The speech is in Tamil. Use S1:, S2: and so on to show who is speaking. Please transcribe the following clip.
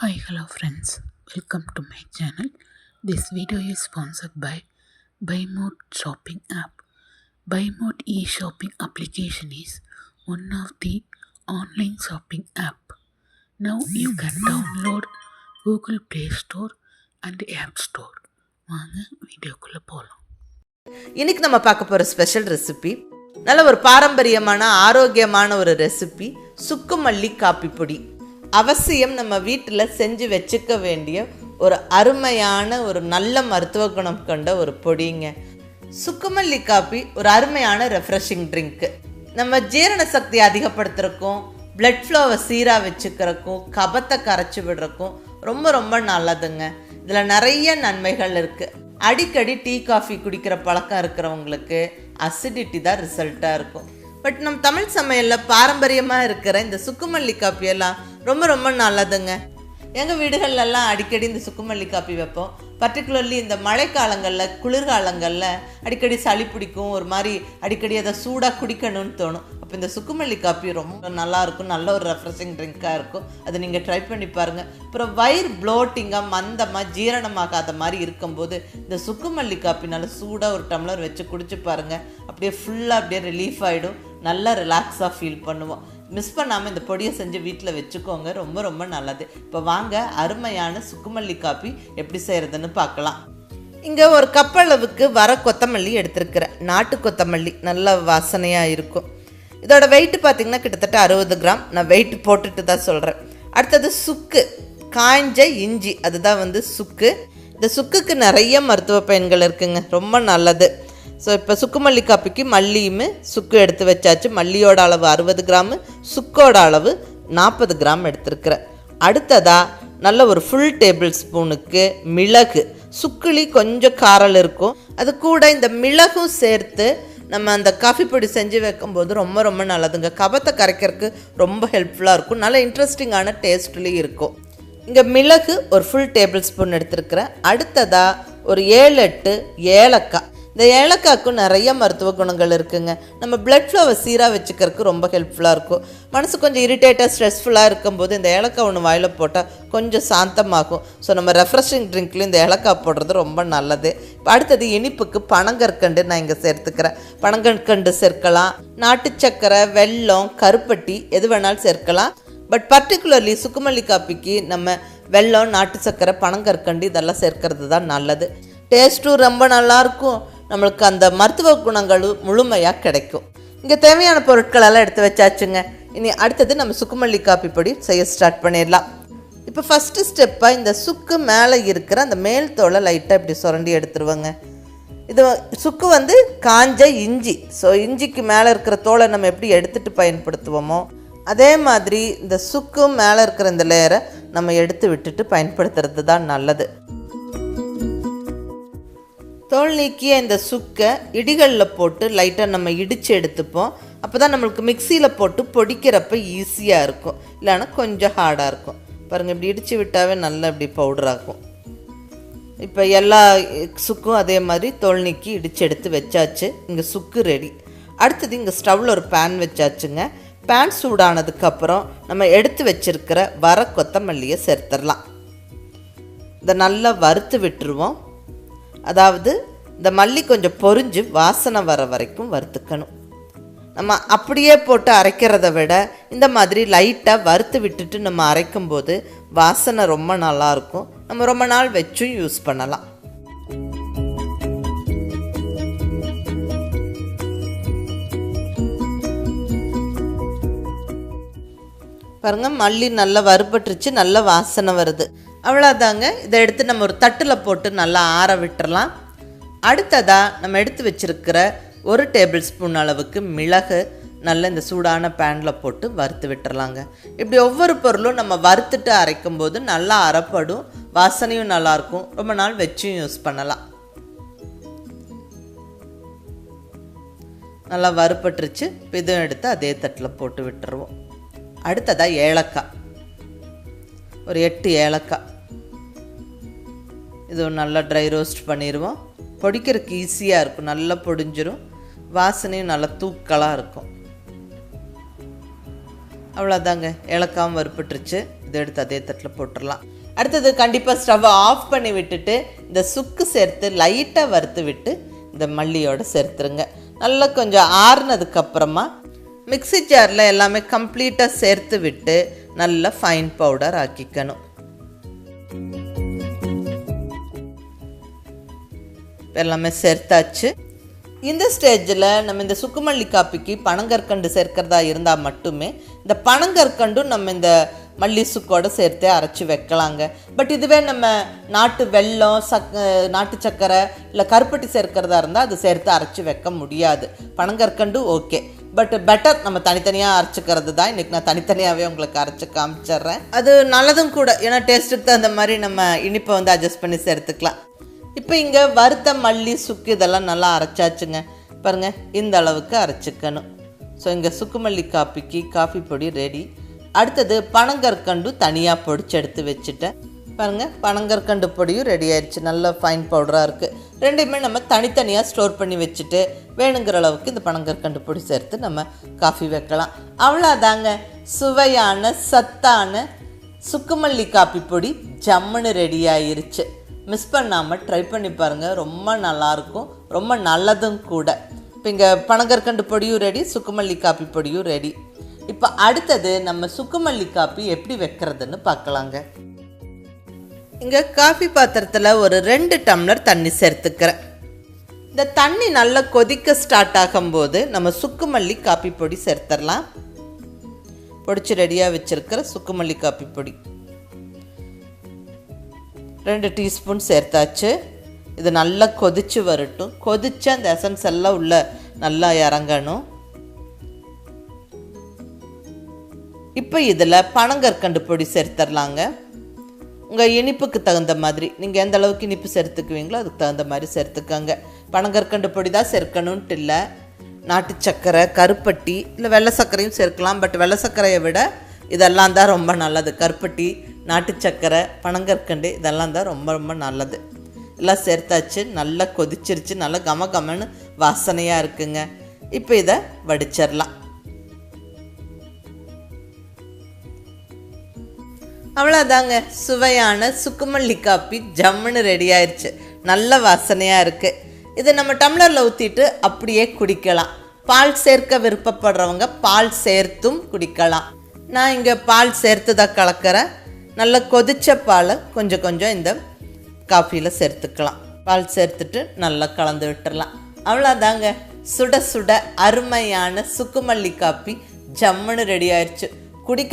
S1: Hi, hello friends. Welcome to my channel. This video is sponsored by BuyMode shopping app. BuyMode e-shopping application is one of the online shopping app. Now you can download Google Play Store and App Store. வாங்க வீடியோக்குள்ள போகலாம்.
S2: இன்னைக்கு நம்ம பார்க்க போகிற ஸ்பெஷல் ரெசிபி நல்ல ஒரு பாரம்பரியமான ஆரோக்கியமான ஒரு ரெசிபி சுக்குமல்லி காப்பி பொடி. அவசியம் நம்ம வீட்டில் செஞ்சு வச்சுக்க வேண்டிய ஒரு அருமையான ஒரு நல்ல மருத்துவ குணம் கொண்ட ஒரு பொடிங்க. சுக்குமல்லி காப்பி ஒரு அருமையான ரெஃப்ரெஷிங் ட்ரிங்க்கு. நம்ம ஜீரண சக்தி அதிகப்படுத்துறக்கும், பிளட் ஃப்ளோவை சீராக வச்சுக்கிறக்கும், கபத்தை கரைச்சி விடுறக்கும் ரொம்ப ரொம்ப நல்லதுங்க. இதில் நிறைய நன்மைகள் இருக்குது. அடிக்கடி டீ காஃபி குடிக்கிற பழக்கம் இருக்கிறவங்களுக்கு அசிடிட்டி தான் ரிசல்ட்டாக இருக்கும். பட் நம்ம தமிழ் சமையலில் பாரம்பரியமாக இருக்கிற இந்த சுக்குமல்லி காப்பியெல்லாம் ரொம்ப ரொம்ப நல்லதுங்க. எங்கள் வீடுகள்லாம் அடிக்கடி இந்த சுக்குமல்லி காப்பி வைப்போம். பர்டிகுலர்லி இந்த மழைக்காலங்களில், குளிர்காலங்களில் அடிக்கடி சளி பிடிக்கும், ஒரு மாதிரி அடிக்கடி அதை சூடாக குடிக்கணும்னு தோணும். அப்போ இந்த சுக்குமல்லி காப்பி ரொம்ப நல்லாயிருக்கும், நல்ல ஒரு ரெஃப்ரெஷிங் ட்ரிங்காக இருக்கும். அதை நீங்கள் ட்ரை பண்ணி பாருங்கள். அப்புறம் வயிறு ப்ளோட்டிங்காக, மந்தமாக, ஜீரணமாகாத மாதிரி இருக்கும்போது இந்த சுக்குமல்லி காப்பி நல்லா சூடாக ஒரு டம்ளர் வச்சு குடிச்சு பாருங்கள். அப்படியே ஃபுல்லாக அப்படியே ரிலீஃப் ஆகிடும், நல்லா ரிலாக்ஸாக ஃபீல் பண்ணுவோம். மிஸ் பண்ணாமல் இந்த பொடியை செஞ்சு வீட்டில் வச்சுக்கோங்க, ரொம்ப ரொம்ப நல்லது. இப்போ வாங்க அருமையான சுக்குமல்லி காப்பி எப்படி செய்கிறதுன்னு பார்க்கலாம். இங்கே ஒரு கப் அளவுக்கு வர கொத்தமல்லி எடுத்துருக்கிறேன். நாட்டு கொத்தமல்லி நல்ல வாசனையாக இருக்கும். இதோட வெயிட் பார்த்திங்கன்னா கிட்டத்தட்ட 60 கிராம். நான் வெயிட் போட்டுட்டு தான் சொல்கிறேன். அடுத்தது சுக்கு, காய்ஞ்ச இஞ்சி, அதுதான் சுக்கு. இந்த சுக்குக்கு நிறைய மருத்துவ பயன்கள் இருக்குங்க, ரொம்ப நல்லது. ஸோ இப்போ சுக்குமல்லி காப்பிக்கு மல்லியும் சுக்கு எடுத்து வச்சாச்சு. மல்லியோட அளவு 60 கிராமு, சுக்கோட அளவு 40 கிராம் எடுத்துருக்கிறேன். அடுத்ததாக நல்ல ஒரு ஃபுல் டேபிள் ஸ்பூனுக்கு மிளகு. சுக்குலி கொஞ்சம் காரல் இருக்கும், அது கூட இந்த மிளகும் சேர்த்து நம்ம அந்த காஃபி பொடி செஞ்சு வைக்கும்போது ரொம்ப ரொம்ப நல்லதுங்க. கபத்தை கரைக்கிறதுக்கு ரொம்ப ஹெல்ப்ஃபுல்லாக இருக்கும், நல்ல இன்ட்ரெஸ்டிங்கான டேஸ்ட்லேயும் இருக்கும். இங்கே மிளகு ஒரு ஃபுல் டேபிள் ஸ்பூன் எடுத்துருக்கிறேன். அடுத்ததாக ஒரு 7-8 ஏலக்காய். இந்த ஏலக்காய்க்கும் நிறைய மருத்துவ குணங்கள் இருக்குங்க. நம்ம பிளட் ஃப்ளோவை சீராக வச்சுக்கிறதுக்கு ரொம்ப ஹெல்ப்ஃபுல்லாக இருக்கும். மனசு கொஞ்சம் இரிட்டேட்டாக, ஸ்ட்ரெஸ்ஃபுல்லாக இருக்கும்போது இந்த ஏலக்காய் ஒன்று வாயில் போட்டால் கொஞ்சம் சாந்தமாகும். ஸோ நம்ம ரெஃப்ரெஷிங் ட்ரிங்க்லேயும் இந்த ஏலக்காய் போடுறது ரொம்ப நல்லது. இப்போ அடுத்தது இனிப்புக்கு பனங்கற்கண்டு நான் இங்கே சேர்த்துக்கிறேன். பனங்கற்கண்டு சேர்க்கலாம், நாட்டு சக்கரை, வெல்லம், கருப்பட்டி எது வேணாலும் சேர்க்கலாம். பட் பர்டிகுலர்லி சுக்குமல்லி காப்பிக்கு நம்ம வெல்லம், நாட்டு சக்கரை, பனங்கற்கண்டு இதெல்லாம் சேர்க்கறது தான் நல்லது. டேஸ்ட்டும் ரொம்ப நல்லாயிருக்கும், நம்மளுக்கு அந்த மருத்துவ குணங்களும் முழுமையாக கிடைக்கும். இங்கே தேவையான பொருட்களெல்லாம் எடுத்து வச்சாச்சுங்க. இனி அடுத்தது நம்ம சுக்குமல்லி காப்பி பொடி செய்ய ஸ்டார்ட் பண்ணிடலாம். இப்போ ஃபஸ்ட்டு ஸ்டெப்பாக இந்த சுக்கு மேலே இருக்கிற அந்த மேல் தோலை லைட்டாக இப்படி சுரண்டி எடுத்துருவாங்க. இது சுக்கு காஞ்ச இஞ்சி. ஸோ இஞ்சிக்கு மேலே இருக்கிற தோலை நம்ம எப்படி எடுத்துகிட்டு பயன்படுத்துவோமோ அதே மாதிரி இந்த சுக்கு மேலே இருக்கிற இந்த லேயரை நம்ம எடுத்து விட்டுட்டு பயன்படுத்துறது தான் நல்லது. தோல் நீக்கிய இந்த சுக்கை இடிகளில் போட்டு லைட்டாக நம்ம இடித்து எடுத்துப்போம். அப்போ தான் நம்மளுக்கு மிக்சியில் போட்டு பொடிக்கிறப்ப ஈஸியாக இருக்கும், இல்லைன்னா கொஞ்சம் ஹார்டாக இருக்கும். பாருங்கள், இப்படி இடித்து விட்டாவே நல்லா இப்படி பவுடராகும். இப்போ எல்லா சுக்கும் அதே மாதிரி தோல் நீக்கி இடித்து எடுத்து வச்சாச்சு. இங்கே சுக்கு ரெடி. அடுத்தது இங்கே ஸ்டவ்வில் ஒரு பேன் வச்சாச்சுங்க. பேன் சூடானதுக்கப்புறம் நம்ம எடுத்து வச்சுருக்கிற வர கொத்தமல்லியை சேர்த்துடலாம். இதை நல்லா வறுத்து விட்டுருவோம். அதாவது இந்த மல்லி கொஞ்சம் பொரிஞ்சு வாசனை வர வரைக்கும் வறுத்துக்கணும். நம்ம அப்படியே போட்டு அரைக்கிறத விட இந்த மாதிரி லைட்டாக வறுத்து விட்டுட்டு நம்ம அரைக்கும்போது வாசனை ரொம்ப நல்லாயிருக்கும். நம்ம ரொம்ப நாள் வச்சும் யூஸ் பண்ணலாம். பாருங்கள், மல்லி நல்லா வறுபட்டுருச்சு, நல்ல வாசனை வருது. அவ்வளோதாங்க. இதை எடுத்து நம்ம ஒரு தட்டில் போட்டு நல்லா ஆற விட்டுறலாம். அடுத்ததாக நம்ம எடுத்து வச்சுருக்கிற 1 டேபிள் ஸ்பூன் அளவுக்கு மிளகு நல்லா இந்த சூடான பேனில் போட்டு வறுத்து விட்டுறலாங்க. இப்படி ஒவ்வொரு பொருளும் நம்ம வறுத்துட்டு அரைக்கும்போது நல்லா அரைப்படும், வாசனையும் நல்லாயிருக்கும், ரொம்ப நாள் வச்சும் யூஸ் பண்ணலாம். நல்லா வறுபட்டுருச்சு. இதுவும் எடுத்து அதே தட்டில் போட்டு விட்டுருவோம். அடுத்ததாக ஏலக்காய், ஒரு 8 ஏலக்காய். இது நல்லா ட்ரை ரோஸ்ட் பண்ணிடுவோம். பொடிக்கிறதுக்கு ஈஸியாக இருக்கும், நல்லா பொடிஞ்சிரும், வாசனையும் நல்லா தூக்கலாக இருக்கும். அவ்வளோதாங்க, ஏலக்காயும் வறுப்பட்டுருச்சு. இதை எடுத்து அதே தட்டில் போட்டுடலாம். அடுத்தது கண்டிப்பாக ஸ்டவ்வை ஆஃப் பண்ணி விட்டுட்டு இந்த சுக்கு சேர்த்து லைட்டாக வறுத்து விட்டு இந்த மல்லியோடு சேர்த்துருங்க. நல்லா கொஞ்சம் ஆறுனதுக்கப்புறமா மிக்ஸி ஜாரில் எல்லாமே கம்ப்ளீட்டாக சேர்த்து விட்டு நல்லா ஃபைன் பவுடர் ஆக்கிக்கணும். எல்லாமே சேர்த்தாச்சு. இந்த ஸ்டேஜில் நம்ம இந்த சுக்குமல்லி காப்பிக்கு பனங்கற்கண்டு சேர்க்கிறதா இருந்தால் மட்டுமே இந்த பனங்கற்கண்டும் நம்ம இந்த மல்லி சுக்கோடு சேர்த்தே அரைச்சி வைக்கலாங்க. பட் இதுவே நம்ம நாட்டு வெல்லம் நாட்டு சக்கரை இல்லை கருப்பட்டி சேர்க்கிறதா இருந்தால் அது சேர்த்து அரைச்சி வைக்க முடியாது. பனங்கற்கண்டு ஓகே, பட் பெட்டர் நம்ம தனித்தனியாக அரைச்சிக்கிறது தான். இன்றைக்கி நான் தனித்தனியாகவே உங்களுக்கு அரைச்சி காமிச்சிட்றேன். அது நல்லதும் கூட, ஏன்னா டேஸ்ட்டுக்கு தகுந்த மாதிரி நம்ம இனிப்பை அட்ஜஸ்ட் பண்ணி சேர்த்துக்கலாம். இப்போ இங்கே வறுத்த மல்லி சுக்கு இதெல்லாம் நல்லா அரைச்சாச்சுங்க. பாருங்கள், இந்த அளவுக்கு அரைச்சிக்கணும். ஸோ இங்கே சுக்குமல்லி காப்பிக்கு காஃபி பொடி ரெடி. அடுத்தது பனங்கற்கண்டு தனியாக பொடிச்சு எடுத்து வச்சுட்டேன். பாருங்கள், பனங்கற்கண்டு பொடியும் ரெடி ஆயிடுச்சு. நல்ல ஃபைன் பவுடராக இருக்குது. ரெண்டையுமே நம்ம தனித்தனியாக ஸ்டோர் பண்ணி வச்சுட்டு வேணுங்கிற அளவுக்கு இந்த பனங்கற்கண்டு பொடி சேர்த்து நம்ம காஃபி வைக்கலாம். அவ்வளோதாங்க, சுவையான சத்தான சுக்குமல்லி காப்பி பொடி ஜம்முன்னு ரெடி ஆயிருச்சு. மிஸ் பண்ணாமல் ட்ரை பண்ணி பாருங்கள், ரொம்ப நல்லாயிருக்கும், ரொம்ப நல்லதும் கூட. இப்போ இங்கே பனங்கற்கண்டு பொடியும் ரெடி, சுக்குமல்லி காப்பி பொடியும் ரெடி. இப்போ அடுத்தது நம்ம சுக்குமல்லி காப்பி எப்படி வைக்கிறதுன்னு பார்க்கலாங்க. இங்கே காஃபி பாத்திரத்தில் ஒரு 2 டம்ளர் தண்ணி சேர்த்துக்கிறேன். இந்த தண்ணி நல்லா கொதிக்க ஸ்டார்ட் ஆகும்போது நம்ம சுக்குமல்லி காப்பி பொடி சேர்த்துடலாம். பொடிச்சு ரெடியாக வச்சுருக்கிற சுக்குமல்லி காப்பி பொடி 2 டீஸ்பூன் சேர்த்தாச்சு. இது நல்லா கொதிச்சு வரட்டும். கொதிச்சு அந்த எசன்ஸ் எல்லாம் உள்ள நல்லா இறங்கணும். இப்போ இதில் பனங்கற்கண்டு பொடி சேர்த்துடலாங்க. உங்கள் இனிப்புக்கு தகுந்த மாதிரி நீங்கள் எந்த அளவுக்கு இனிப்பு சேர்த்துக்குவீங்களோ அதுக்கு தகுந்த மாதிரி சேர்த்துக்கோங்க. பனங்கற்கண்டு பொடி தான் சேர்க்கணுன்ட்டு இல்லை, நாட்டு சர்க்கரை, கருப்பட்டி இல்லை வெள்ளை சர்க்கரையும் சேர்க்கலாம். பட் வெள்ளை சர்க்கரையை விட இதெல்லாம் தான் ரொம்ப நல்லது. கருப்பட்டி, நாட்டு சர்க்கரை, பனங்கற்கண்டு இதெல்லாம் தான் ரொம்ப ரொம்ப நல்லது. எல்லாம் சேர்த்தாச்சு. நல்லா கொதிச்சிருச்சு. நல்லா கமகமன்னு வாசனையாக இருக்குங்க. இப்போ இதை வடிச்சிடலாம். அவ்வளோதாங்க, சுவையான சுக்குமல்லி காப்பி ஜம்முன்னு ரெடி ஆயிடுச்சு. நல்ல வாசனையாக இருக்குது. இதை நம்ம டம்ளரில் ஊற்றிட்டு அப்படியே குடிக்கலாம். பால் சேர்க்க விருப்பப்படுறவங்க பால் சேர்த்தும் குடிக்கலாம். நான் இங்கே பால் சேர்த்து தான் கலக்கிறேன். நல்லா கொதித்த பாலை கொஞ்சம் கொஞ்சம் இந்த காஃபியில் சேர்த்துக்கலாம். பால் சேர்த்துட்டு நல்லா கலந்து விட்டுடலாம். அவ்வளோதாங்க, சுட சுட அருமையான சுக்குமல்லி காப்பி ஜம்முன்னு ரெடி ஆயிடுச்சு. குடிக்க